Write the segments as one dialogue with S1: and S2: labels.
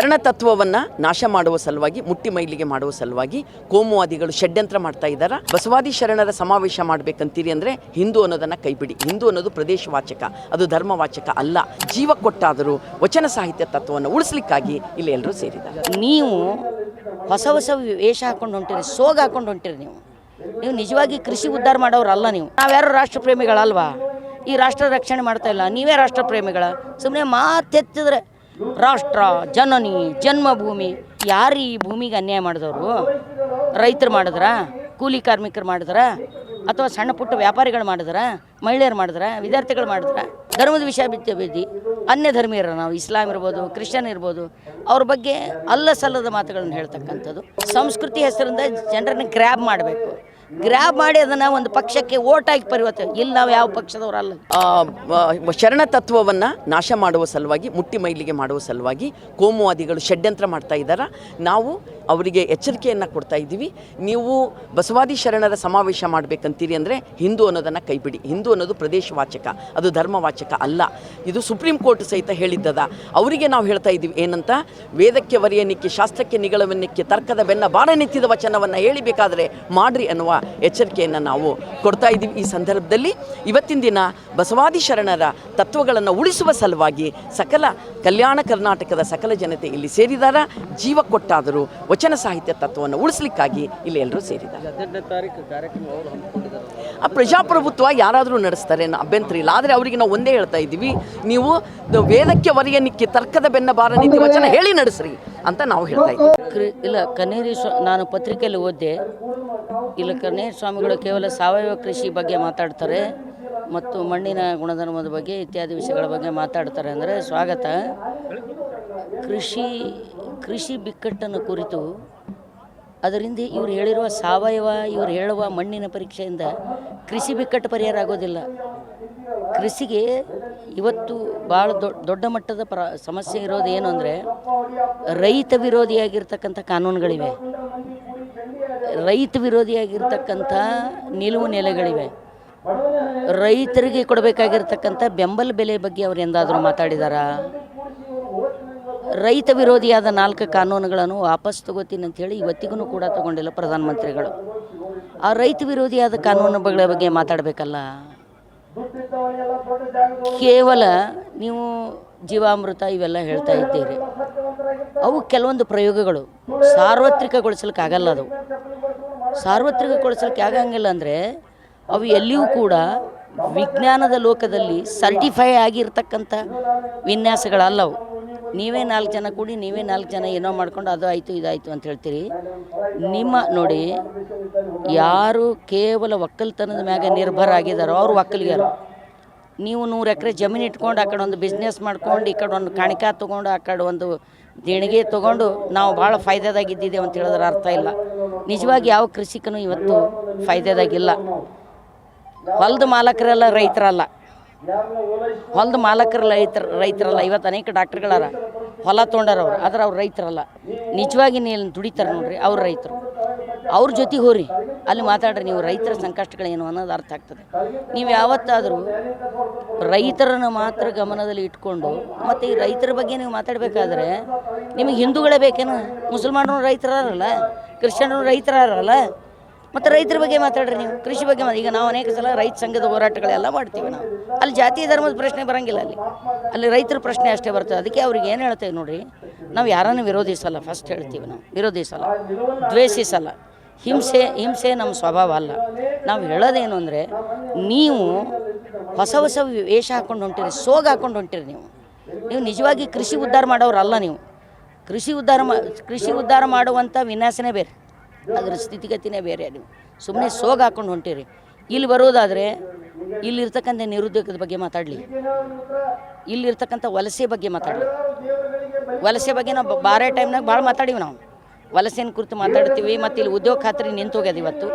S1: ಶರಣ ತತ್ವವನ್ನು ನಾಶ ಮಾಡುವ ಸಲುವಾಗಿ, ಮುಟ್ಟಿ ಮೈಲಿಗೆ ಮಾಡುವ ಸಲುವಾಗಿ ಕೋಮುವಾದಿಗಳು ಷಡ್ಯಂತ್ರ ಮಾಡ್ತಾ ಇದ್ದಾರೆ. ಬಸವಾದಿ ಶರಣರ ಸಮಾವೇಶ ಮಾಡಬೇಕಂತೀರಿ ಅಂದರೆ ಹಿಂದೂ ಅನ್ನೋದನ್ನು ಕೈಬಿಡಿ. ಹಿಂದೂ ಅನ್ನೋದು ಪ್ರದೇಶವಾಚಕ, ಅದು ಧರ್ಮವಾಚಕ ಅಲ್ಲ. ಜೀವ ಕೊಟ್ಟಾದರೂ ವಚನ ಸಾಹಿತ್ಯ ತತ್ವವನ್ನು ಉಳಿಸ್ಲಿಕ್ಕಾಗಿ ಇಲ್ಲಿ ಎಲ್ಲರೂ ಸೇರಿದ್ದಾರೆ.
S2: ನೀವು ಹೊಸ ಹೊಸ ವೇಷ ಹಾಕೊಂಡು ಹೊಂಟಿರಿ, ಸೋಗ ಹಾಕೊಂಡು ಹೊಂಟಿರಿ. ನೀವು ನಿಜವಾಗಿ ಕೃಷಿ ಉದ್ಧಾರ ಮಾಡೋರಲ್ಲ. ನಾವ್ಯಾರು ರಾಷ್ಟ್ರಪ್ರೇಮಿಗಳಲ್ವಾ? ಈ ರಾಷ್ಟ್ರ ರಕ್ಷಣೆ ಮಾಡ್ತಾ ಇಲ್ಲ, ನೀವೇ ರಾಷ್ಟ್ರಪ್ರೇಮಿಗಳ. ಸುಮ್ಮನೆ ಮಾತೆತ್ತಿದ್ರೆ ರಾಷ್ಟ್ರ, ಜನನಿ, ಜನ್ಮಭೂಮಿ. ಯಾರು ಈ ಭೂಮಿಗೆ ಅನ್ಯಾಯ ಮಾಡಿದವರು? ರೈತರು ಮಾಡಿದ್ರ, ಕೂಲಿ ಕಾರ್ಮಿಕರು ಮಾಡಿದ್ರ, ಅಥವಾ ಸಣ್ಣ ಪುಟ್ಟ ವ್ಯಾಪಾರಿಗಳು ಮಾಡಿದ್ರ, ಮಹಿಳೆಯರು ಮಾಡಿದ್ರ, ವಿದ್ಯಾರ್ಥಿಗಳು ಮಾಡಿದ್ರ? ಧರ್ಮದ ವಿಷಯ ಬಿದ್ದು ಅನ್ಯ ಧರ್ಮೀಯರ, ನಾವು ಇಸ್ಲಾಂ ಇರ್ಬೋದು, ಕ್ರಿಶ್ಚಿಯನ್ ಇರ್ಬೋದು, ಅವ್ರ ಬಗ್ಗೆ ಅಲ್ಲ ಸಲ್ಲದ ಮಾತುಗಳನ್ನು ಹೇಳ್ತಕ್ಕಂಥದ್ದು. ಸಂಸ್ಕೃತಿ ಹೆಸರಿಂದ ಜನರನ್ನ ಗ್ರ್ಯಾಬ್ ಮಾಡಬೇಕು. ಗ್ರ್ಯಾಬ್ ಮಾಡಿ ಅದನ್ನು ಒಂದು ಪಕ್ಷಕ್ಕೆ ಓಟಾಗಿ ಪರಿವರ್ತನೆ. ಇಲ್ಲಿ ನಾವು ಯಾವ ಪಕ್ಷದವರಲ್ಲ.
S1: ಶರಣ ತತ್ವವನ್ನು ನಾಶ ಮಾಡುವ ಸಲುವಾಗಿ, ಮುಟ್ಟಿ ಮೈಲಿಗೆ ಮಾಡುವ ಸಲುವಾಗಿ ಕೋಮುವಾದಿಗಳು ಷಡ್ಯಂತ್ರ ಮಾಡ್ತಾ ಇದ್ದಾರೆ. ನಾವು ಅವರಿಗೆ ಎಚ್ಚರಿಕೆಯನ್ನು ಕೊಡ್ತಾ ಇದ್ದೀವಿ. ನೀವು ಬಸವಾದಿ ಶರಣರ ಸಮಾವೇಶ ಮಾಡಬೇಕಂತೀರಿ ಅಂದರೆ ಹಿಂದೂ ಅನ್ನೋದನ್ನು ಕೈಬಿಡಿ. ಹಿಂದೂ ಅನ್ನೋದು ಪ್ರದೇಶವಾಚಕ, ಅದು ಧರ್ಮವಾಚಕ ಅಲ್ಲ. ಇದು ಸುಪ್ರೀಂ ಕೋರ್ಟ್ ಸಹಿತ ಹೇಳಿದ್ದದ. ಅವರಿಗೆ ನಾವು ಹೇಳ್ತಾ ಇದ್ದೀವಿ ಏನಂತ, ವೇದಕ್ಕೆ ವರಿಯನಿಕ್ಕೆ, ಶಾಸ್ತ್ರಕ್ಕೆ ನಿಗಳವನಿಕ್ಕೆ, ತರ್ಕದ ಬೆನ್ನ ಬಾರ ನಿಂತಿದ ವಚನವನ್ನು ಹೇಳಿಬೇಕಾದರೆ ಮಾಡ್ರಿ ಅನ್ನುವ ಎಚ್ಚರಿಕೆಯನ್ನು ನಾವು ಕೊಡ್ತಾ ಇದ್ದೀವಿ. ಈ ಸಂದರ್ಭದಲ್ಲಿ ಇವತ್ತಿನ ದಿನ ಬಸವಾದಿ ಶರಣರ ತತ್ವಗಳನ್ನು ಉಳಿಸುವ ಸಲುವಾಗಿ ಸಕಲ ಕಲ್ಯಾಣ ಕರ್ನಾಟಕದ ಸಕಲ ಜನತೆ ಇಲ್ಲಿ ಸೇರಿದ್ದಾರೆ. ಜೀವ ಕೊಟ್ಟಾದರೂ ವಚನ ಸಾಹಿತ್ಯ ತತ್ವವನ್ನು ಉಳಿಸ್ಲಿಕ್ಕಾಗಿ ಇಲ್ಲಿ ಎಲ್ಲರೂ ಸೇರಿದ್ದಾರೆ. ಆ ಪ್ರಜಾಪ್ರಭುತ್ವ ಯಾರಾದರೂ ನಡೆಸ್ತಾರೆ, ಅಭ್ಯಂತರ ಇಲ್ಲ. ಆದರೆ ಅವರಿಗೆ ನಾವು ಒಂದೇ ಹೇಳ್ತಾ ಇದ್ದೀವಿ, ನೀವು ವೇದಕ್ಕೆ ವರಿಯನಿಕ್ಕೆ, ತರ್ಕದ ಬೆನ್ನ ಬಾರ ನೀತಿ ವಚನ ಹೇಳಿ ನಡೆಸ್ರಿ ಅಂತ ನಾವು ಹೇಳ್ತಾ ಇದ್ದೀವಿ.
S2: ಇಲ್ಲ, ಕನ್ನೇರಿ ನಾನು ಪತ್ರಿಕೆಯಲ್ಲಿ ಓದಿದೆ. ಇಲ್ಲ, ಕನ್ನೇರಿ ಸ್ವಾಮಿಗಳು ಕೇವಲ ಸಾವಯವ ಕೃಷಿ ಬಗ್ಗೆ ಮಾತಾಡ್ತಾರೆ ಮತ್ತು ಮಣ್ಣಿನ ಗುಣಧರ್ಮದ ಬಗ್ಗೆ ಇತ್ಯಾದಿ ವಿಷಯಗಳ ಬಗ್ಗೆ ಮಾತಾಡ್ತಾರೆ ಅಂದರೆ ಸ್ವಾಗತ. ಕೃಷಿ ಬಿಕ್ಕಟ್ಟನ್ನು ಕುರಿತು ಅದರಿಂದ ಇವರು ಹೇಳಿರುವ ಸಾವಯವ, ಇವರು ಹೇಳುವ ಮಣ್ಣಿನ ಪರೀಕ್ಷೆಯಿಂದ ಕೃಷಿ ಬಿಕ್ಕಟ್ಟು ಪರಿಹಾರ ಆಗೋದಿಲ್ಲ. ಕೃಷಿಗೆ ಇವತ್ತು ಭಾಳ ದೊಡ್ಡ ಮಟ್ಟದ ಸಮಸ್ಯೆ ಇರೋದು ಏನು ಅಂದರೆ, ರೈತ ವಿರೋಧಿಯಾಗಿರ್ತಕ್ಕಂಥ ಕಾನೂನುಗಳಿವೆ, ರೈತ ವಿರೋಧಿಯಾಗಿರ್ತಕ್ಕಂಥ ನಿಲುವು ನೆಲೆಗಳಿವೆ. ರೈತರಿಗೆ ಕೊಡಬೇಕಾಗಿರ್ತಕ್ಕಂಥ ಬೆಂಬಲ ಬೆಲೆ ಬಗ್ಗೆ ಅವರು ಎಂದಾದರೂ ಮಾತಾಡಿದಾರಾ? ರೈತ ವಿರೋಧಿಯಾದ 4 ಕಾನೂನುಗಳನ್ನು ವಾಪಸ್ ತಗೋತೀನಿ ಅಂಥೇಳಿ ಇವತ್ತಿಗೂ ಕೂಡ ತಗೊಂಡಿಲ್ಲ ಪ್ರಧಾನಮಂತ್ರಿಗಳು. ಆ ರೈತ ವಿರೋಧಿಯಾದ ಕಾನೂನುಗಳ ಬಗ್ಗೆ ಮಾತಾಡಬೇಕಲ್ಲ. ಕೇವಲ ನೀವು ಜೀವಾಮೃತ ಇವೆಲ್ಲ ಹೇಳ್ತಾ ಇದ್ದೀರಿ, ಅವು ಕೆಲವೊಂದು ಪ್ರಯೋಗಗಳು ಸಾರ್ವತ್ರಿಕಗೊಳಿಸ್ಲಿಕ್ಕಾಗಲ್ಲ. ಅದು ಸಾರ್ವತ್ರಿಕಗೊಳಿಸ್ಲಿಕ್ಕೆ ಆಗಂಗಿಲ್ಲ ಅಂದರೆ ಅವು ಎಲ್ಲಿಯೂ ಕೂಡ ವಿಜ್ಞಾನದ ಲೋಕದಲ್ಲಿ ಸರ್ಟಿಫೈ ಆಗಿರ್ತಕ್ಕಂಥ ವಿನ್ಯಾಸಗಳಲ್ಲವು. ನೀವೇ 4 ಜನ ಕೂಡಿ, ನೀವೇ 4 ಜನ ಏನೋ ಮಾಡ್ಕೊಂಡು ಅದು ಆಯಿತು ಇದಾಯಿತು ಅಂತ ಹೇಳ್ತೀರಿ. ನೋಡಿ, ಯಾರು ಕೇವಲ ಒಕ್ಕಲ್ತನದ ಮ್ಯಾಗ ನಿರ್ಭರ ಆಗಿದ್ದಾರೋ ಅವ್ರು ಒಕ್ಕಲಿಗರು. ನೀವು 100 ಎಕರೆ ಜಮೀನು ಇಟ್ಕೊಂಡು ಆ ಕಡೆ ಒಂದು ಬಿಸ್ನೆಸ್ ಮಾಡ್ಕೊಂಡು, ಈ ಕಡೆ ಒಂದು ಕಾಣಿಕಾ ತೊಗೊಂಡು, ಆ ಕಡೆ ಒಂದು ದೇಣಿಗೆ ತೊಗೊಂಡು ನಾವು ಭಾಳ ಫಾಯ್ದಾದಾಗಿದ್ದೇವೆ ಅಂತ ಹೇಳಿದ್ರೆ ಅರ್ಥ ಇಲ್ಲ. ನಿಜವಾಗಿ ಯಾವ ಕೃಷಿಕನೂ ಇವತ್ತು ಫಾಯ್ದಾದಾಗಿಲ್ಲ. ಹೊಲದ ಮಾಲಕರೆಲ್ಲ ರೈತರಲ್ಲ, ಹೊಲದ ಮಾಲಕರು ರೈತರಲ್ಲ. ಇವತ್ತು ಅನೇಕ ಡಾಕ್ಟ್ರುಗಳಾರ, ಹೊಲ ತೊಗೊಂಡಾರವ್ರು, ಆದರೆ ಅವ್ರು ರೈತರಲ್ಲ. ನಿಜವಾಗಿ ನೀವು ದುಡಿತಾರೆ ನೋಡ್ರಿ, ಅವ್ರು ರೈತರು. ಅವ್ರ ಜೊತೆಗೆ ಹೋರಿ, ಅಲ್ಲಿ ಮಾತಾಡ್ರಿ. ನೀವು ರೈತರ ಸಂಕಷ್ಟಗಳೇನು ಅನ್ನೋದು ಅರ್ಥ ಆಗ್ತದೆ. ನೀವು ಯಾವತ್ತಾದರೂ ರೈತರನ್ನು ಮಾತ್ರ ಗಮನದಲ್ಲಿ ಇಟ್ಕೊಂಡು ಮತ್ತು ಈ ರೈತರ ಬಗ್ಗೆ ನೀವು ಮಾತಾಡಬೇಕಾದ್ರೆ ನಿಮಗೆ ಹಿಂದೂಗಳೇ ಬೇಕೇನು? ಮುಸಲ್ಮಾನರು ರೈತರಲ್ಲ, ಕ್ರಿಶ್ಚಿಯನರು ರೈತರಲ್ಲ, ಮತ್ತು ರೈತರ ಬಗ್ಗೆ ಮಾತಾಡ್ರಿ. ನೀವು ಕೃಷಿ ಬಗ್ಗೆ ಈಗ ನಾವು ಅನೇಕ ಸಲ ರೈತ ಸಂಘದ ಹೋರಾಟಗಳೆಲ್ಲ ಮಾಡ್ತೀವಿ. ನಾವು ಅಲ್ಲಿ ಜಾತಿ ಧರ್ಮದ ಪ್ರಶ್ನೆ ಬರೋಂಗಿಲ್ಲ, ಅಲ್ಲಿ ರೈತರ ಪ್ರಶ್ನೆ ಅಷ್ಟೇ ಬರ್ತದೆ. ಅದಕ್ಕೆ ಅವ್ರಿಗೆ ಏನು ಹೇಳ್ತೇವೆ ನೋಡಿರಿ, ನಾವು ಯಾರನ್ನು ವಿರೋಧಿಸಲ್ಲ. ಫಸ್ಟ್ ಹೇಳ್ತೀವಿ, ನಾವು ವಿರೋಧಿಸಲ್ಲ, ದ್ವೇಷಿಸಲ್ಲ. ಹಿಂಸೆ ನಮ್ಮ ಸ್ವಭಾವ ಅಲ್ಲ. ನಾವು ಹೇಳೋದೇನು ಅಂದರೆ, ನೀವು ಹೊಸ ಹೊಸ ವೇಷ ಹಾಕೊಂಡು ಹೊಂಟಿರಿ, ಸೋಗ ಹಾಕೊಂಡು ಹೊಂಟಿರಿ. ನೀವು ನಿಜವಾಗಿ ಕೃಷಿ ಉದ್ಧಾರ ಮಾಡೋರಲ್ಲ. ನೀವು ಕೃಷಿ ಉದ್ಧಾರ ಮಾಡುವಂಥ ವಿನ್ಯಾಸನೇ ಬೇರೆ, ಅದರ ಸ್ಥಿತಿಗತಿನೇ ಬೇರೆ. ನೀವು ಸುಮ್ಮನೆ ಸೋಗ ಹಾಕೊಂಡು ಹೊಂಟಿರಿ. ಇಲ್ಲಿ ಬರೋದಾದರೆ ಇಲ್ಲಿರ್ತಕ್ಕಂಥ ನಿರುದ್ಯೋಗದ ಬಗ್ಗೆ ಮಾತಾಡಲಿ, ಇಲ್ಲಿರ್ತಕ್ಕಂಥ ವಲಸೆ ಬಗ್ಗೆ ಮಾತಾಡಲಿ. ವಲಸೆ ಬಗ್ಗೆ ನಾವು ಬಾರೇ ಟೈಮ್ನಾಗ ಭಾಳ ಮಾತಾಡೀವಿ. ನಾವು ವಲಸೆನ ಕುರಿತು ಮಾತಾಡ್ತೀವಿ. ಮತ್ತು ಇಲ್ಲಿ ಉದ್ಯೋಗ ಖಾತ್ರಿ ನಿಂತು ಹೋಗ್ಯದ. ಇವತ್ತು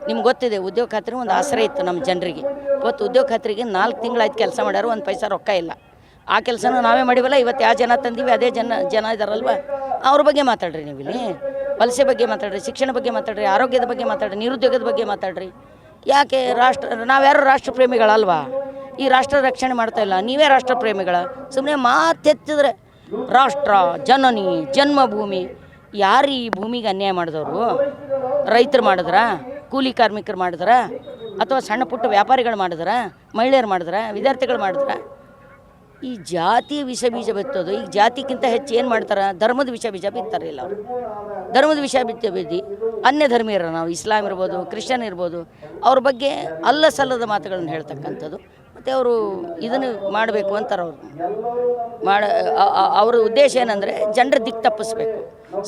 S2: ನಿಮ್ಗೆ ಗೊತ್ತಿದೆ, ಉದ್ಯೋಗ ಖಾತ್ರಿ ಒಂದು ಆಸರೆ ಇತ್ತು ನಮ್ಮ ಜನರಿಗೆ. ಇವತ್ತು ಉದ್ಯೋಗ ಖಾತ್ರಿಗೆ 4 ತಿಂಗಳಾಯ್ತು ಕೆಲಸ ಮಾಡ್ಯಾರು, 1 ಪೈಸಾ ರೊಕ್ಕ ಇಲ್ಲ. ಆ ಕೆಲಸನೂ ನಾವೇ ಮಾಡಿವಲ್ಲ. ಇವತ್ತು ಯಾವ ಜನ ತಂದೀವಿ, ಅದೇ ಜನ ಇದ್ದಾರಲ್ವ, ಅವ್ರ ಬಗ್ಗೆ ಮಾತಾಡ್ರಿ. ನೀವು ಇಲ್ಲಿ ವಲಸೆ ಬಗ್ಗೆ ಮಾತಾಡ್ರಿ, ಶಿಕ್ಷಣ ಬಗ್ಗೆ ಮಾತಾಡ್ರಿ, ಆರೋಗ್ಯದ ಬಗ್ಗೆ ಮಾತಾಡ್ರಿ, ನಿರುದ್ಯೋಗದ ಬಗ್ಗೆ ಮಾತಾಡ್ರಿ. ಯಾಕೆ ನಾವ್ಯಾರು ರಾಷ್ಟ್ರಪ್ರೇಮಿಗಳಲ್ವಾ? ಈ ರಾಷ್ಟ್ರ ರಕ್ಷಣೆ ಮಾಡ್ತಾ ಇಲ್ಲ, ನೀವೇ ರಾಷ್ಟ್ರಪ್ರೇಮಿಗಳ. ಸುಮ್ಮನೆ ಮಾತೆತ್ತಿದ್ರೆ ರಾಷ್ಟ್ರ ಜನನಿ ಜನ್ಮಭೂಮಿ. ಯಾರು ಈ ಭೂಮಿಗೆ ಅನ್ಯಾಯ ಮಾಡಿದವರು? ರೈತರು ಮಾಡಿದ್ರ, ಕೂಲಿ ಕಾರ್ಮಿಕರು ಮಾಡಿದ್ರ, ಅಥವಾ ಸಣ್ಣ ಪುಟ್ಟ ವ್ಯಾಪಾರಿಗಳು ಮಾಡಿದ್ರ, ಮಹಿಳೆಯರು ಮಾಡಿದ್ರ, ವಿದ್ಯಾರ್ಥಿಗಳು ಮಾಡಿದ್ರ? ಈ ಜಾತಿಯ ವಿಷ ಬೀಜ ಬಿತ್ತೋದು. ಈಗ ಜಾತಿಗಿಂತ ಹೆಚ್ಚು ಏನು ಮಾಡ್ತಾರೆ? ಧರ್ಮದ ವಿಷ ಬೀಜ ಬಿತ್ತಾರೆ ಇಲ್ಲ ಅವರು. ಧರ್ಮದ ವಿಷ ಬಿದ್ದು ಅನ್ಯ ಧರ್ಮೀಯರು, ನಾವು ಇಸ್ಲಾಂ ಇರ್ಬೋದು, ಕ್ರಿಶ್ಚಿಯನ್ ಇರ್ಬೋದು, ಅವ್ರ ಬಗ್ಗೆ ಅಲ್ಲ ಸಲ್ಲದ ಮಾತುಗಳನ್ನು ಹೇಳ್ತಕ್ಕಂಥದ್ದು. ಮತ್ತು ಅವರು ಇದನ್ನು ಮಾಡಬೇಕು ಅಂತಾರೆ. ಅವ್ರ ಉದ್ದೇಶ ಏನಂದರೆ ಜನರ ದಿಕ್ಕು ತಪ್ಪಿಸ್ಬೇಕು,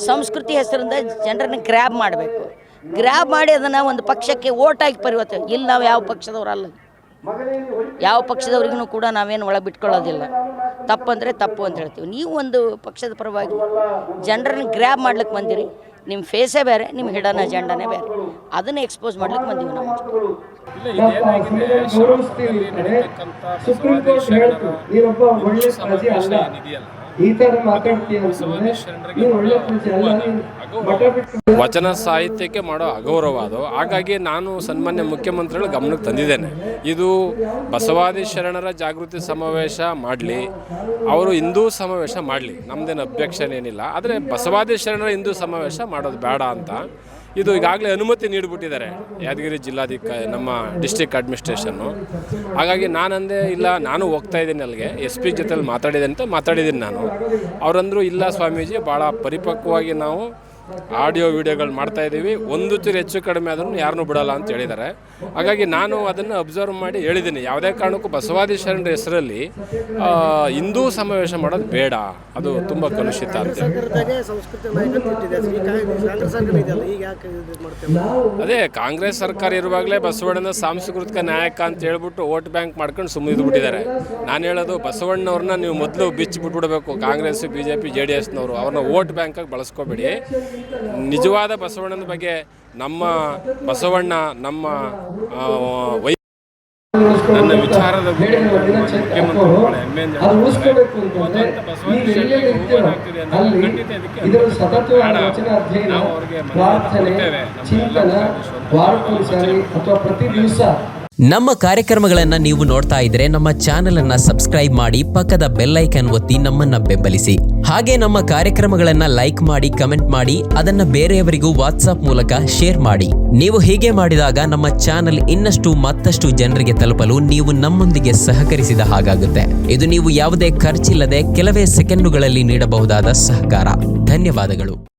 S2: ಸಂಸ್ಕೃತಿ ಹೆಸರಿಂದ ಜನರನ್ನ ಗ್ರ್ಯಾಬ್ ಮಾಡಬೇಕು. ಗ್ರ್ಯಾಬ್ ಮಾಡಿ ಅದನ್ನು ಒಂದು ಪಕ್ಷಕ್ಕೆ ಓಟಾಗಿ ಪರಿವರ್ತನೆ. ಇಲ್ಲಿ ನಾವು ಯಾವ ಪಕ್ಷದವ್ರಲ್ಲ, ಯಾವ ಪಕ್ಷದವ್ರಿಗೂ ಕೂಡ ನಾವೇನು ಒಳಗೆ ಬಿಟ್ಕೊಳ್ಳೋದಿಲ್ಲ. ತಪ್ಪಂದರೆ ತಪ್ಪು ಅಂತ ಹೇಳ್ತೀವಿ. ನೀವು ಒಂದು ಪಕ್ಷದ ಪರವಾಗಿ ಜನರನ್ನ ಗ್ರ್ಯಾಬ್ ಮಾಡ್ಲಿಕ್ಕೆ ಬಂದಿರಿ. ನಿಮ್ಮ ಫೇಸೇ ಬೇರೆ, ನಿಮ್ಮ ಹಿಡನ್ ಅಜೆಂಡಾನೇ ಬೇರೆ. ಅದನ್ನು ಎಕ್ಸ್ಪೋಸ್ ಮಾಡ್ಲಿಕ್ಕೆ ಬಂದೀವಿ ನಾವು.
S3: ವಚನ ಸಾಹಿತ್ಯಕ್ಕೆ ಮಾಡೋ ಅಗೌರವ ಅದು. ಹಾಗಾಗಿ ನಾನು ಸನ್ಮಾನ್ಯ ಮುಖ್ಯಮಂತ್ರಿಗಳ ಗಮನಕ್ಕೆ ತಂದಿದ್ದೇನೆ. ಇದು ಬಸವಾದಿ ಶರಣರ ಜಾಗೃತಿ ಸಮಾವೇಶ ಮಾಡಲಿ, ಅವರು ಹಿಂದೂ ಸಮಾವೇಶ ಮಾಡಲಿ, ನಮ್ಮದೇನು ಅಬ್ಜೆಕ್ಷನ್ ಏನಿಲ್ಲ. ಆದರೆ ಬಸವಾದಿ ಶರಣರ ಹಿಂದೂ ಸಮಾವೇಶ ಮಾಡೋದು ಬೇಡ ಅಂತ ಇದು ಈಗಾಗಲೇ ಅನುಮತಿ ನೀಡಿಬಿಟ್ಟಿದ್ದಾರೆ ಯಾದಗಿರಿ ಜಿಲ್ಲಾಧಿಕಾರಿ, ನಮ್ಮ ಡಿಸ್ಟ್ರಿಕ್ಟ್ ಅಡ್ಮಿನಿಸ್ಟ್ರೇಷನ್ನು. ಹಾಗಾಗಿ ನಾನಂದೆ ಇಲ್ಲ, ನಾನು ಹೋಗ್ತಾ ಇದ್ದೀನಿ ಅಲ್ಲಿಗೆ, SP ಜೊತೆಲಿ ಮಾತಾಡಿದ್ದೀನಿ ನಾನು. ಅವರಂದರು ಇಲ್ಲ ಸ್ವಾಮೀಜಿ, ಭಾಳ ಪರಿಪಕ್ವವಾಗಿ ನಾವು ಆಡಿಯೋ ವಿಡಿಯೋಗಳು ಮಾಡ್ತಾಯಿದ್ದೀವಿ, ಒಂದು ಚೂರು ಹೆಚ್ಚು ಕಡಿಮೆ ಆದ್ರೂ ಯಾರನ್ನೂ ಬಿಡೋಲ್ಲ ಅಂತ ಹೇಳಿದ್ದಾರೆ. ಹಾಗಾಗಿ ನಾನು ಅದನ್ನು ಅಬ್ಸರ್ವ್ ಮಾಡಿ ಹೇಳಿದ್ದೀನಿ, ಯಾವುದೇ ಕಾರಣಕ್ಕೂ ಬಸವಾದಿ ಶರಣರ ಹೆಸರಲ್ಲಿ ಹಿಂದೂ ಸಮಾವೇಶ ಮಾಡೋದು ಬೇಡ, ಅದು ತುಂಬ ಕಲುಷಿತ ಅಂತ. ಅದೇ ಕಾಂಗ್ರೆಸ್ ಸರ್ಕಾರ ಇರುವಾಗಲೇ ಬಸವಣ್ಣನ ಸಾಂಸ್ಕೃತಿಕ ನಾಯಕ ಅಂತ ಹೇಳ್ಬಿಟ್ಟು ವೋಟ್ ಬ್ಯಾಂಕ್ ಮಾಡ್ಕೊಂಡು ಸುಮ್ಮನೆ ಇದ್ಬಿಟ್ಟಿದ್ದಾರೆ. ನಾನು ಹೇಳೋದು, ಬಸವಣ್ಣವ್ರನ್ನ ನೀವು ಮೊದಲು ಬಿಚ್ಚಿಬಿಟ್ಬಿಡ್ಬೇಕು. ಕಾಂಗ್ರೆಸ್ BJP JDSನವರು ಅವ್ರನ್ನ ವೋಟ್ ಬ್ಯಾಂಕಾಗಿ ಬಳಸ್ಕೋಬೇಡಿ. ನಿಜವಾದ ಬಸವಣ್ಣನ ಬಗ್ಗೆ, ನಮ್ಮ ಬಸವಣ್ಣ ನಮ್ಮ ನನ್ನ ವಿಚಾರದ
S4: ನಮ್ಮ ಕಾರ್ಯಕ್ರಮಗಳನ್ನು ನೀವು ನೋಡ್ತಾ ಇದ್ರೆ ನಮ್ಮ ಚಾನೆಲ್ ಅನ್ನ ಸಬ್ಸ್ಕ್ರೈಬ್ ಮಾಡಿ, ಪಕ್ಕದ ಬೆಲ್ ಐಕಾನ್ ಒತ್ತಿ ನಮ್ಮನ್ನ ಬೆಂಬಲಿಸಿ. ಹಾಗೆ ನಮ್ಮ ಕಾರ್ಯಕ್ರಮಗಳನ್ನ ಲೈಕ್ ಮಾಡಿ, ಕಮೆಂಟ್ ಮಾಡಿ, ಅದನ್ನ ಬೇರೆಯವರಿಗೂ ವಾಟ್ಸ್ಆಪ್ ಮೂಲಕ ಶೇರ್ ಮಾಡಿ. ನೀವು ಹೀಗೆ ಮಾಡಿದಾಗ ನಮ್ಮ ಚಾನೆಲ್ ಇನ್ನಷ್ಟು ಮತ್ತಷ್ಟು ಜನರಿಗೆ ತಲುಪಲು ನೀವು ನಮ್ಮೊಂದಿಗೆ ಸಹಕರಿಸಿದ ಹಾಗಾಗುತ್ತೆ. ಇದು ನೀವು ಯಾವುದೇ ಖರ್ಚಿಲ್ಲದೆ ಕೆಲವೇ ಸೆಕೆಂಡುಗಳಲ್ಲಿ ನೀಡಬಹುದಾದ ಸಹಕಾರ. ಧನ್ಯವಾದಗಳು.